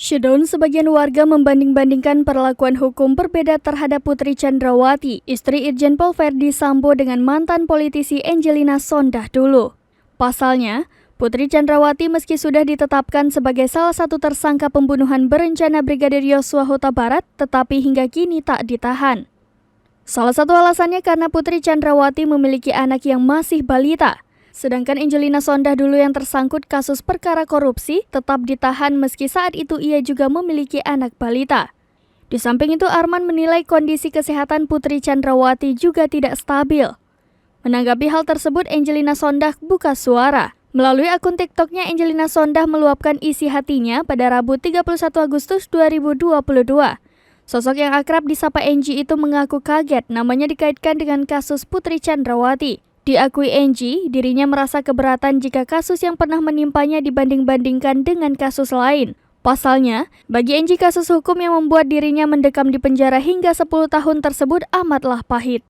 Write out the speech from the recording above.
Shutdown, sebagian warga membanding-bandingkan perlakuan hukum berbeda terhadap Putri Chandrawati, istri Irjen Pol Verdi Sambo dengan mantan politisi Angelina Sondakh dulu. Pasalnya, Putri Chandrawati meski sudah ditetapkan sebagai salah satu tersangka pembunuhan berencana Brigadir Yosua Huta Barat, tetapi hingga kini tak ditahan. Salah satu alasannya karena Putri Chandrawati memiliki anak yang masih balita. Sedangkan Angelina Sondakh dulu yang tersangkut kasus perkara korupsi tetap ditahan meski saat itu ia juga memiliki anak balita. Di samping itu, Arman menilai kondisi kesehatan Putri Chandrawati juga tidak stabil. Menanggapi hal tersebut, Angelina Sondakh buka suara. Melalui akun TikToknya, Angelina Sondakh meluapkan isi hatinya pada Rabu 31 Agustus 2022. Sosok yang akrab disapa Angie itu mengaku kaget namanya dikaitkan dengan kasus Putri Chandrawati. Diakui Angie, dirinya merasa keberatan jika kasus yang pernah menimpanya dibanding-bandingkan dengan kasus lain. Pasalnya, bagi Angie kasus hukum yang membuat dirinya mendekam di penjara hingga 10 tahun tersebut amatlah pahit.